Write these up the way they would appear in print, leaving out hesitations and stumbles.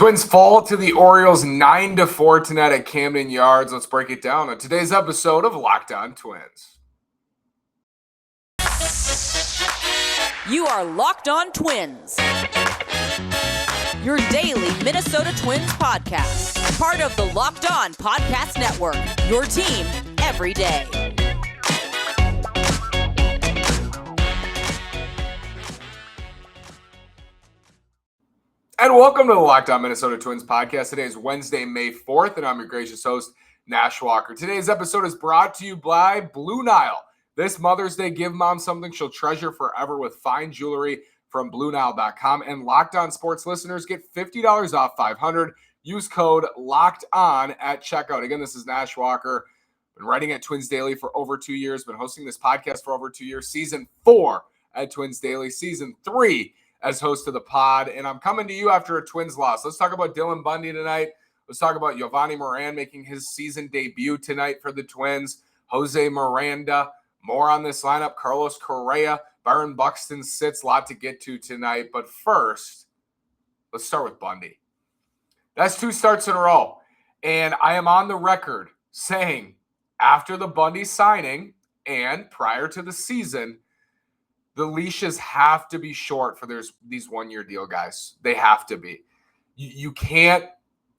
Twins fall to the Orioles 9-4 tonight at Camden Yards. Let's break it down on today's episode of Locked On Twins. You are Locked On Twins, your daily Minnesota Twins podcast, part of the Locked On Podcast Network, your team every day. And welcome to the Locked On Minnesota Twins podcast. Today is Wednesday, May 4th, and I'm your gracious host, Nash Walker. Today's episode is brought to you by Blue Nile. This Mother's Day, give mom something she'll treasure forever with fine jewelry from BlueNile.com. And Locked On Sports listeners get $50 off $500. Use code LOCKEDON at checkout. Again, this is Nash Walker. Been writing at Twins Daily for over 2 years. Been hosting this podcast for over 2 years. Season 4 at Twins Daily. Season 3 as host of the pod, and I'm coming to you after a Twins loss. Let's talk about Dylan Bundy tonight. Let's talk about Moran making his season debut tonight for the Twins. Jose Miranda, more on this lineup. Carlos Correa, Byron Buxton sits. A lot to get to tonight, but first, let's start with Bundy. That's 2 starts in a row, and I am on the record saying after the Bundy signing and prior to the season, the leashes have to be short for these one-year deal guys. They have to be. You can't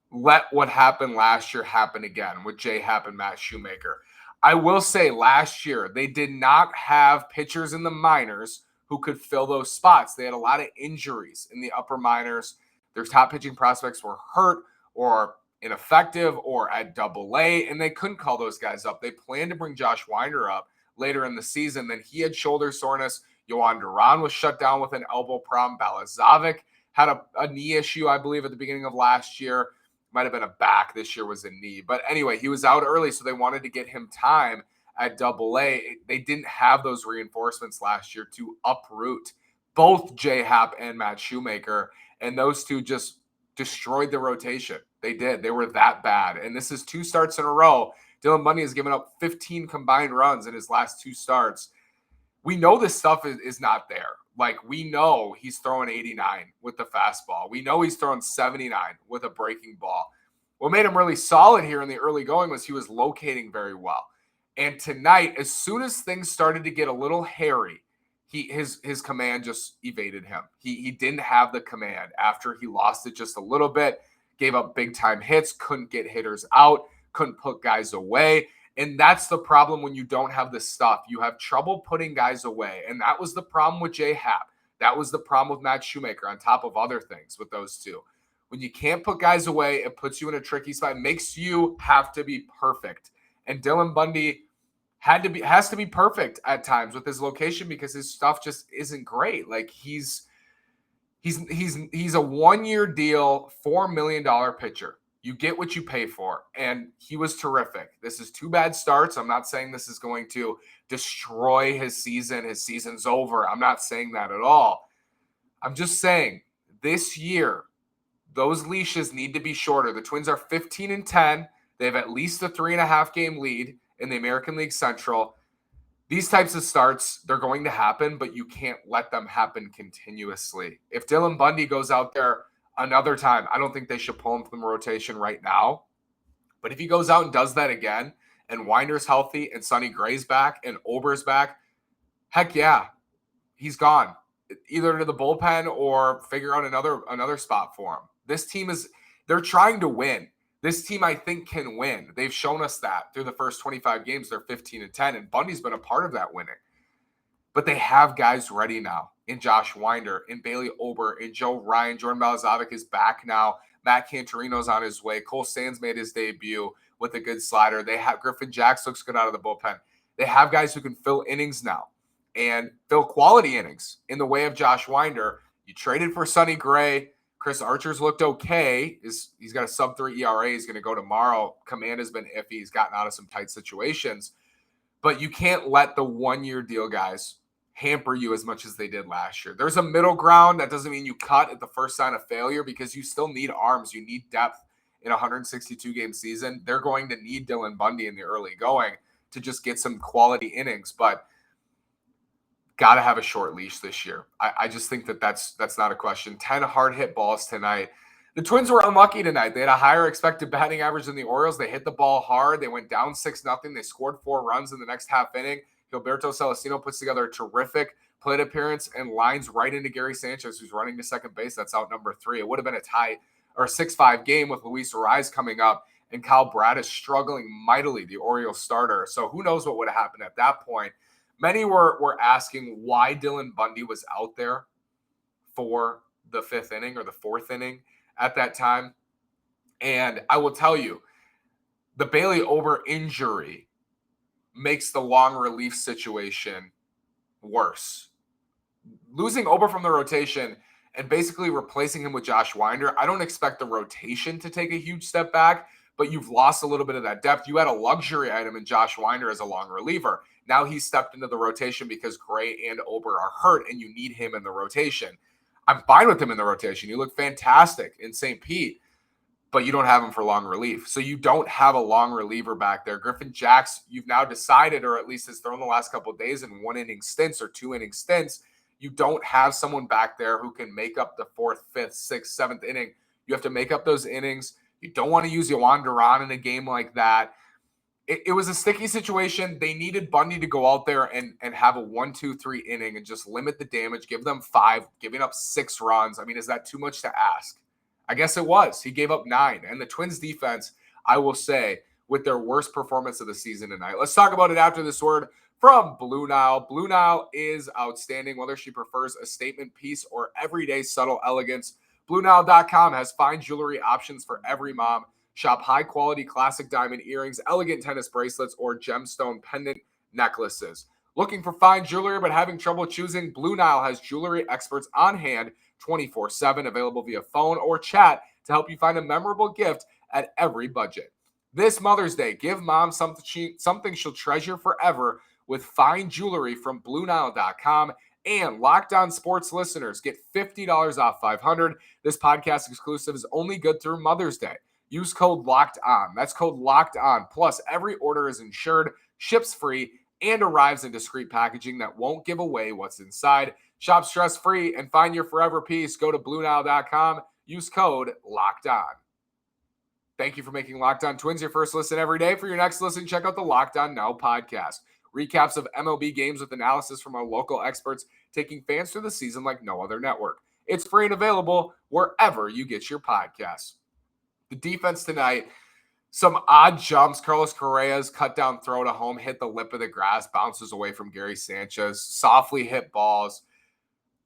let what happened last year happen again with J-Happ and Matt Shoemaker. I will say last year, they did not have pitchers in the minors who could fill those spots. They had a lot of injuries in the upper minors. Their top pitching prospects were hurt or ineffective or at Double-A, and they couldn't call those guys up. They planned to bring Josh Winder up later in the season. Then he had shoulder soreness. Yohan Duran was shut down with an elbow problem. Balazovic had a knee issue, I believe, at the beginning of last year. Might have been a back. This year was a knee. But anyway, he was out early, so they wanted to get him time at Double-A. They didn't have those reinforcements last year to uproot both J-Happ and Matt Shoemaker, and those two just destroyed the rotation. They did. They were that bad. And this is 2 starts in a row. Dylan Bundy has given up 15 combined runs in his last 2 starts. We know this stuff is not there. Like, we know he's throwing 89 with the fastball. We know he's throwing 79 with a breaking ball. What made him really solid here in the early going was he was locating very well. And tonight, as soon as things started to get a little hairy, his command just evaded him. He didn't have the command after he lost it just a little bit, gave up big-time hits, couldn't get hitters out, couldn't put guys away. And that's the problem when you don't have the stuff. You have trouble putting guys away. And that was the problem with J-Happ. That was the problem with Matt Shoemaker, on top of other things with those two. When you can't put guys away, it puts you in a tricky spot. It makes you have to be perfect. And Dylan Bundy has to be perfect at times with his location because his stuff just isn't great. Like, he's a 1-year deal, $4 million pitcher. You get what you pay for, and he was terrific. This is 2 bad starts. I'm not saying this is going to destroy his season. His season's over. I'm not saying that at all. I'm just saying this year, those leashes need to be shorter. The Twins are 15-10. They have at least a 3.5-game lead in the American League Central. These types of starts, they're going to happen, but you can't let them happen continuously. If Dylan Bundy goes out there another time, I don't think they should pull him from the rotation right now. But if he goes out and does that again, and Winder's healthy, and Sonny Gray's back, and Ober's back, heck yeah, he's gone. Either to the bullpen or figure out another spot for him. This team they're trying to win. This team, I think, can win. They've shown us that through the first 25 games. They're 15-10, and Bundy's been a part of that winning. But they have guys ready now in Josh Winder, in Bailey Ober, in Joe Ryan. Jordan Balazovic is back now. Matt Cantorino's on his way. Cole Sands made his debut with a good slider. They have Griffin Jacks looks good out of the bullpen. They have guys who can fill innings now and fill quality innings in the way of Josh Winder. You traded for Sonny Gray. Chris Archer's looked okay. He's got a sub-3 ERA. He's going to go tomorrow. Command has been iffy. He's gotten out of some tight situations. But you can't let the 1-year deal guys hamper you as much as they did last year. There's a middle ground. That doesn't mean you cut at the first sign of failure because you still need arms. You need depth in a 162-game season. They're going to need Dylan Bundy in the early going to just get some quality innings. But got to have a short leash this year. I just think that's not a question. 10 hard hit balls tonight. The Twins were unlucky tonight. They had a higher expected batting average than the Orioles. They hit the ball hard. They went down 6-0. They scored 4 runs in the next half inning. Gilberto Celestino puts together a terrific plate appearance and lines right into Gary Sanchez, who's running to second base. That's out number 3. It would have been a tie or 6-5 game with Luis Arraez coming up, and Kyle Bradish struggling mightily, the Orioles starter. So who knows what would have happened at that point. Many were asking why Dylan Bundy was out there for the 5th inning or the 4th inning at that time. And I will tell you, the Bailey Ober injury makes the long relief situation worse. Losing Ober from the rotation and basically replacing him with Josh Winder, I don't expect the rotation to take a huge step back, but you've lost a little bit of that depth. You had a luxury item in Josh Winder as a long reliever. Now he's stepped into the rotation because Gray and Ober are hurt, and you need him in the rotation. I'm fine with him in the rotation. You look fantastic in St. Pete, but you don't have him for long relief. So you don't have a long reliever back there. Griffin Jacks, you've now decided, or at least has thrown the last couple of days in 1-inning stints or 2-inning stints. You don't have someone back there who can make up the 4th, 5th, 6th, 7th inning. You have to make up those innings. You don't want to use Yohan Duran in a game like that. It was a sticky situation. They needed Bundy to go out there and have a 1-2-3 inning and just limit the damage, give them 5, giving up 6 runs. I mean, is that too much to ask? I guess it was. He gave up 9. And the Twins defense, I will say, with their worst performance of the season tonight. Let's talk about it after this word from Blue Nile. Blue Nile is outstanding, whether she prefers a statement piece or everyday subtle elegance. BlueNile.com has fine jewelry options for every mom. Shop high-quality classic diamond earrings, elegant tennis bracelets, or gemstone pendant necklaces. Looking for fine jewelry but having trouble choosing? Blue Nile has jewelry experts on hand 24/7, available via phone or chat to help you find a memorable gift at every budget. This Mother's Day, give mom something she'll treasure forever with fine jewelry from BlueNile.com. And Locked On Sports listeners get $50 off $500. This podcast exclusive is only good through Mother's Day. Use code Locked On. That's code Locked On. Plus, every order is insured, ships free, and arrives in discreet packaging that won't give away what's inside. Shop stress-free and find your forever peace. Go to BlueNile.com. Use code Locked On. Thank you for making Locked On Twins your first listen every day. For your next listen, check out the Locked On Now podcast. Recaps of MLB games with analysis from our local experts, taking fans through the season like no other network. It's free and available wherever you get your podcasts. The defense tonight, some odd jumps. Carlos Correa's cut down throw to home, hit the lip of the grass, bounces away from Gary Sanchez, softly hit balls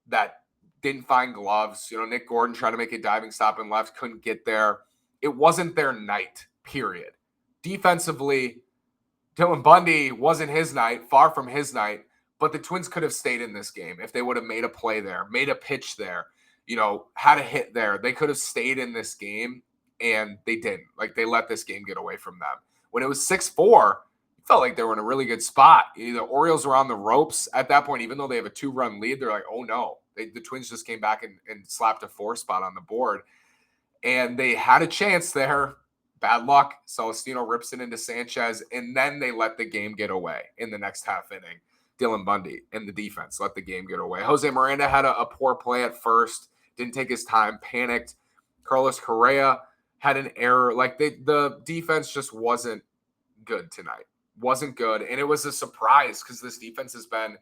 that didn't find gloves. Nick Gordon tried to make a diving stop and left, couldn't get there. It wasn't their night, period. Defensively, Dylan Bundy wasn't his night, far from his night, but the Twins could have stayed in this game if they would have made a play there, made a pitch there, had a hit there. They could have stayed in this game, and they didn't. They let this game get away from them. When it was 6-4, it felt like they were in a really good spot. The Orioles were on the ropes at that point. Even though they have a 2-run lead, they're like, oh no. The Twins just came back and slapped a 4 spot on the board. And they had a chance there. Bad luck. Celestino rips it into Sanchez, and then they let the game get away in the next half inning. Dylan Bundy and the defense let the game get away. Jose Miranda had a poor play at first, didn't take his time, panicked. Carlos Correa had an error. The defense just wasn't good tonight. Wasn't good, and it was a surprise because this defense has been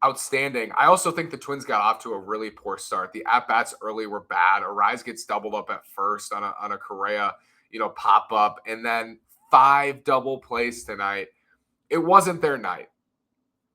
outstanding. I also think the Twins got off to a really poor start. The at-bats early were bad. Arraez gets doubled up at first on a Correa pop up, and then 5 double plays tonight. It wasn't their night.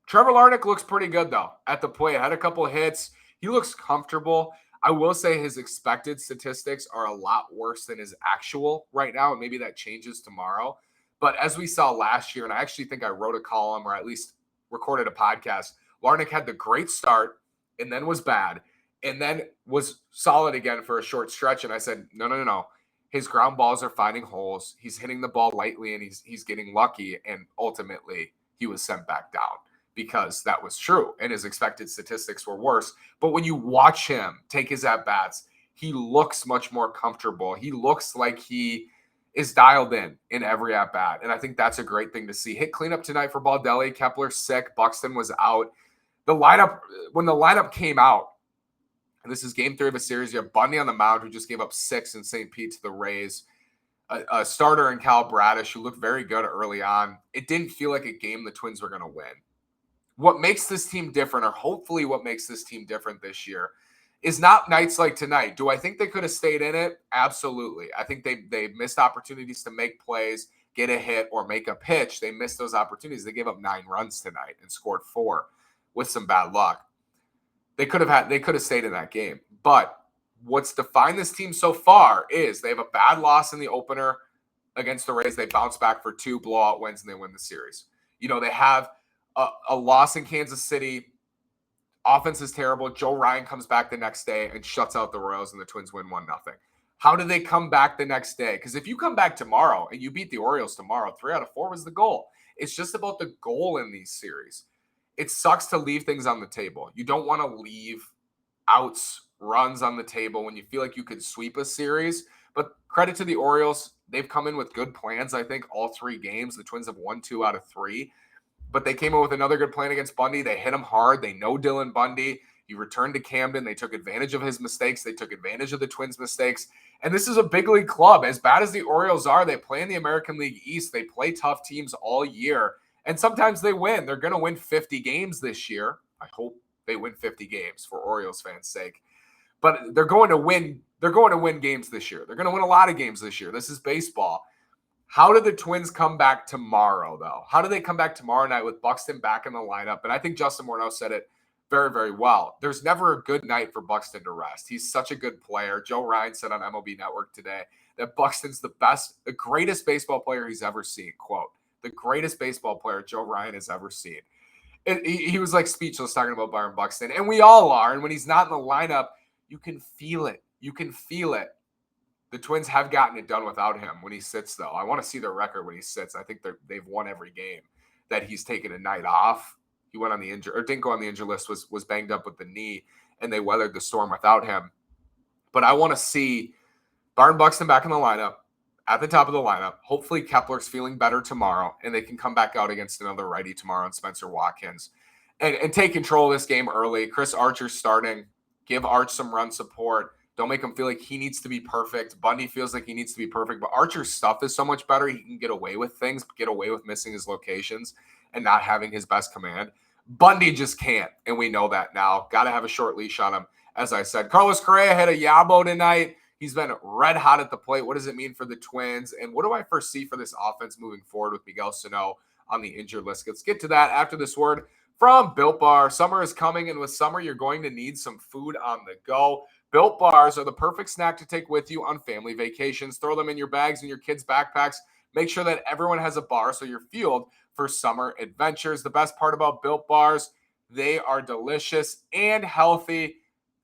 Trevor Larnach looks pretty good, though, at the plate. Had a couple of hits. He looks comfortable. I will say his expected statistics are a lot worse than his actual right now, and maybe that changes tomorrow. But as we saw last year, and I actually think I wrote a column or at least recorded a podcast, Larnach had the great start and then was bad and then was solid again for a short stretch. And I said, no. His ground balls are finding holes. He's hitting the ball lightly, and he's getting lucky. And ultimately, he was sent back down because that was true, and his expected statistics were worse. But when you watch him take his at-bats, he looks much more comfortable. He looks like he is dialed in every at-bat, and I think that's a great thing to see. Hit cleanup tonight for Baldelli. Kepler's sick. Buxton was out. When the lineup came out, And this is game 3 of a series. You have Bundy on the mound, who just gave up 6 in St. Pete to the Rays. A starter in Cal Bradish, who looked very good early on. It didn't feel like a game the Twins were going to win. What makes this team different, or hopefully what makes this team different this year, is not nights like tonight. Do I think they could have stayed in it? Absolutely. I think they missed opportunities to make plays, get a hit, or make a pitch. They missed those opportunities. They gave up 9 runs tonight and scored 4 with some bad luck. They could have stayed in that game. But what's defined this team so far is they have a bad loss in the opener against the Rays. They bounce back for 2 blowout wins and they win the series. They have a loss in Kansas City. Offense is terrible. Joe Ryan comes back the next day and shuts out the Royals, and the Twins win 1-0. How do they come back the next day? Because if you come back tomorrow and you beat the Orioles tomorrow, 3 out of 4 was the goal. It's just about the goal in these series. It sucks to leave things on the table. You don't want to leave outs, runs on the table when you feel like you could sweep a series. But credit to the Orioles. They've come in with good plans, I think, all 3 games. The Twins have won 2 out of 3. But they came in with another good plan against Bundy. They hit him hard. They know Dylan Bundy. He returned to Camden. They took advantage of his mistakes. They took advantage of the Twins' mistakes. And this is a big league club. As bad as the Orioles are, they play in the American League East. They play tough teams all year. And sometimes they win. They're going to win 50 games this year. I hope they win 50 games for Orioles fans' sake. But they're going to win. They're going to win games this year. They're going to win a lot of games this year. This is baseball. How do the Twins come back tomorrow, though? How do they come back tomorrow night with Buxton back in the lineup? And I think Justin Moran said it very, very well. There's never a good night for Buxton to rest. He's such a good player. Joe Ryan said on MLB Network today that Buxton's the greatest baseball player he's ever seen. Quote, the greatest baseball player Joe Ryan has ever seen. He was like speechless talking about Byron Buxton. And we all are. And when he's not in the lineup, you can feel it. You can feel it. The Twins have gotten it done without him when he sits, though. I want to see their record when he sits. I think they've won every game that he's taken a night off. He went on the injury, or didn't go on the injury list, was banged up with the knee, and they weathered the storm without him. But I want to see Byron Buxton back in the lineup, at the top of the lineup. Hopefully Kepler's feeling better tomorrow, and they can come back out against another righty tomorrow in Spencer Watkins and take control of this game early. Chris Archer's starting. Give Arch some run support. Don't make him feel like he needs to be perfect. Bundy feels like he needs to be perfect, but Archer's stuff is so much better. He can get away with things, get away with missing his locations and not having his best command. Bundy just can't, and we know that now. Got to have a short leash on him, as I said. Carlos Correa had a yabo tonight. He's been red hot at the plate. What does it mean for the Twins? And what do I foresee for this offense moving forward with Miguel Sano on the injured list? Let's get to that after this word from Built Bar. Summer is coming, and with summer, you're going to need some food on the go. Built Bars are the perfect snack to take with you on family vacations. Throw them in your bags and your kids' backpacks. Make sure that everyone has a bar so you're fueled for summer adventures. The best part about Built Bars, they are delicious and healthy.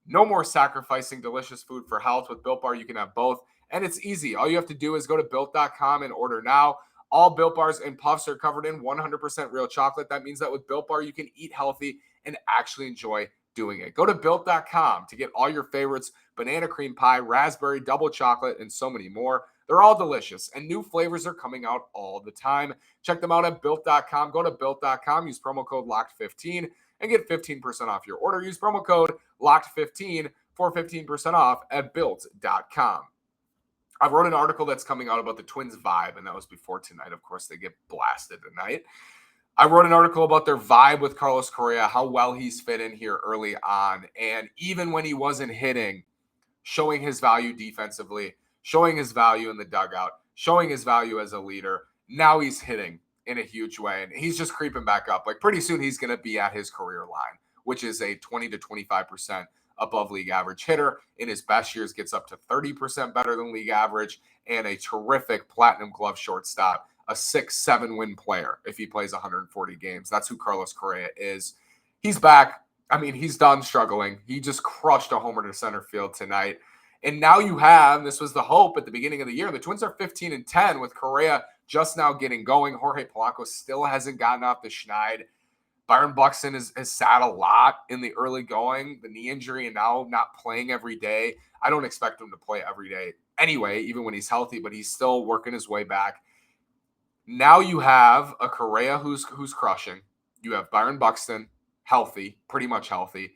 No more sacrificing delicious food for health. With Built Bar, you can have both, and it's easy. All you have to do is go to Built.com and order now. All Built Bars and Puffs are covered in 100% real chocolate. That means that with Built Bar, you can eat healthy and actually enjoy doing it. Go to Built.com to get all your favorites: banana cream pie, raspberry, double chocolate, and so many more. They're all delicious, and new flavors are coming out all the time. Check them out at Built.com. Go to Built.com, use promo code LOCKED15, and get 15% off your order. Use promo code LOCKED15 for 15% off at Built.com. I wrote an article that's coming out about the Twins vibe, and that was before tonight. Of course, they get blasted tonight. I wrote an article about their vibe with Carlos Correa, how well he's fit in here early on. And even when he wasn't hitting, showing his value defensively, showing his value in the dugout, showing his value as a leader. Now he's hitting in a huge way, and he's just creeping back up. Like, pretty soon he's going to be at his career line, which is a 20 to 25% above league average hitter. In his best years, gets up to 30% better than league average, and a terrific platinum glove shortstop. A 6-7 win player if he plays 140 games. That's who Carlos Correa is. He's back. I mean, he's done struggling. He just crushed a homer to center field tonight. And now you have, this was the hope at the beginning of the year, the Twins are 15-10 with Correa just now getting going. Jorge Polanco still hasn't gotten off the schneid. Byron Buxton has sat a lot in the early going, the knee injury, and now not playing every day. I don't expect him to play every day anyway, even when he's healthy, but he's still working his way back. Now you have a Correa who's crushing. You have Byron Buxton, healthy, pretty much healthy.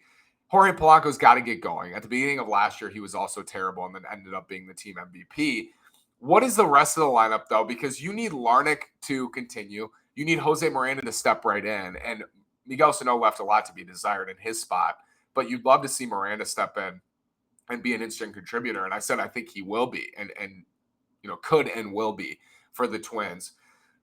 Jorge Polanco's got to get going. At the beginning of last year, he was also terrible and then ended up being the team MVP. What is the rest of the lineup, though? Because you need Larnach to continue. You need Jose Miranda to step right in. And Miguel Sano left a lot to be desired in his spot. But you'd love to see Miranda step in and be an instant contributor. And I said I think he will be and could and will be for the Twins.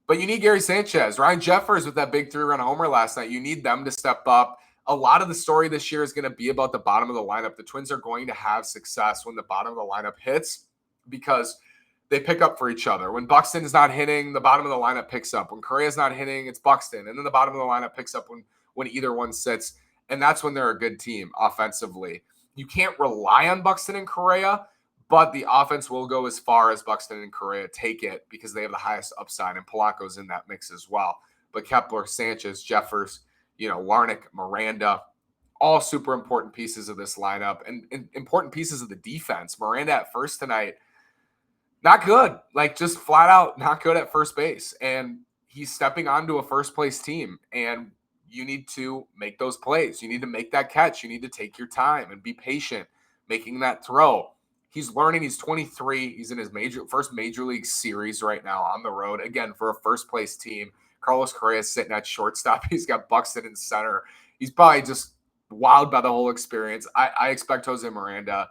But you need Gary Sanchez, Ryan Jeffers with that big 3-run homer last night. You need them to step up. A lot of the story this year is going to be about the bottom of the lineup. The Twins are going to have success when the bottom of the lineup hits because they pick up for each other. When Buxton is not hitting, the bottom of the lineup picks up. When Correa is not hitting, it's Buxton. And then the bottom of the lineup picks up when either one sits. And that's when they're a good team offensively. You can't rely on Buxton and Correa, but the offense will go as far as Buxton and Correa take it because they have the highest upside, and Polanco's in that mix as well. But Kepler, Sanchez, Jeffers, Larnach, Miranda, all super important pieces of this lineup and important pieces of the defense. Miranda at first tonight, not good, just flat out not good at first base. And he's stepping onto a first place team, and you need to make those plays. You need to make that catch. You need to take your time and be patient making that throw. He's learning. He's 23. He's in his first major league series right now on the road, again, for a first place team. Carlos Correa is sitting at shortstop. He's got Buxton in center. He's probably just wowed by the whole experience. I expect Jose Miranda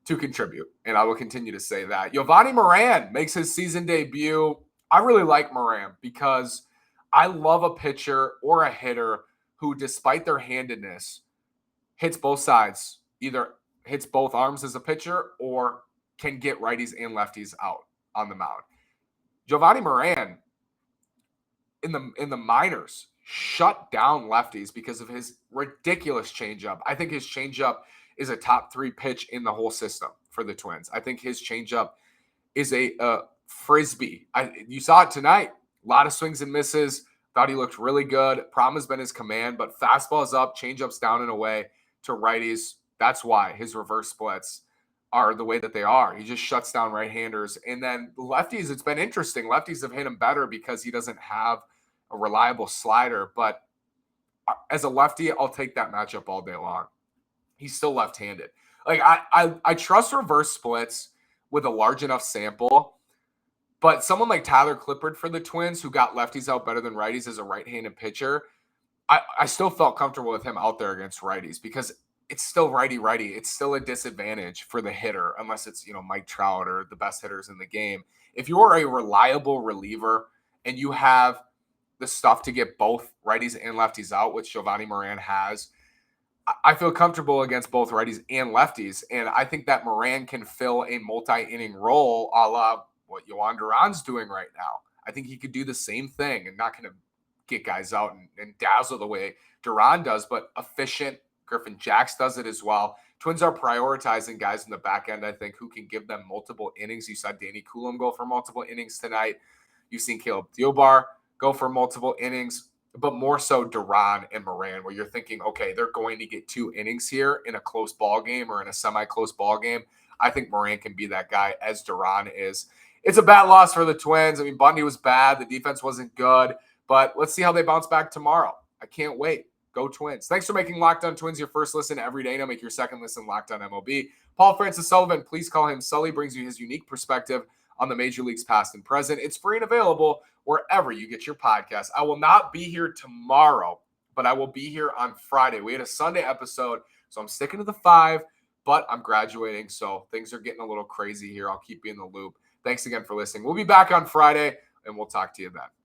to contribute, and I will continue to say that. Yovani Moran makes his season debut. I really like Moran because I love a pitcher or a hitter who, despite their handedness, hits both sides, either hits both arms as a pitcher or can get righties and lefties out on the mound. Yovani Moran in the minors shut down lefties because of his ridiculous changeup. I think his changeup is a top 3 pitch in the whole system for the Twins. I think his changeup is a frisbee. You saw it tonight. A lot of swings and misses. Thought he looked really good. Problem has been his command, but fastball is up, changeup's down and away to righties. That's why his reverse splits are the way that they are. He just shuts down right-handers. And then lefties, it's been interesting. Lefties have hit him better because he doesn't have a reliable slider. But as a lefty, I'll take that matchup all day long. He's still left-handed. I trust reverse splits with a large enough sample. But someone like Tyler Clippard for the Twins, who got lefties out better than righties as a right-handed pitcher, I still felt comfortable with him out there against righties because it's still righty-righty. It's still a disadvantage for the hitter unless it's, Mike Trout or the best hitters in the game. If you're a reliable reliever and you have the stuff to get both righties and lefties out, which Yovani Moran has, I feel comfortable against both righties and lefties. And I think that Moran can fill a multi-inning role a la what Yohan Duran's doing right now. I think he could do the same thing and not going to get guys out and dazzle the way Duran does, but efficient. Griffin Jacks does it as well. Twins are prioritizing guys in the back end, I think, who can give them multiple innings. You saw Danny Coulomb go for multiple innings tonight. You've seen Caleb Diobar go for multiple innings, but more so Duran and Moran, where you're thinking, okay, they're going to get 2 innings here in a close ball game or in a semi-close ball game. I think Moran can be that guy as Duran is. It's a bad loss for the Twins. I mean, Bundy was bad. The defense wasn't good, but let's see how they bounce back tomorrow. I can't wait. Go Twins. Thanks for making Locked On Twins your first listen every day. Now make your second listen Locked On MLB. Paul Francis Sullivan, please call him Sully, brings you his unique perspective on the major leagues past and present. It's free and available wherever you get your podcast. I will not be here tomorrow, but I will be here on Friday. We had a Sunday episode, so I'm sticking to the 5, but I'm graduating, so things are getting a little crazy here. I'll keep you in the loop. Thanks again for listening. We'll be back on Friday, and we'll talk to you then.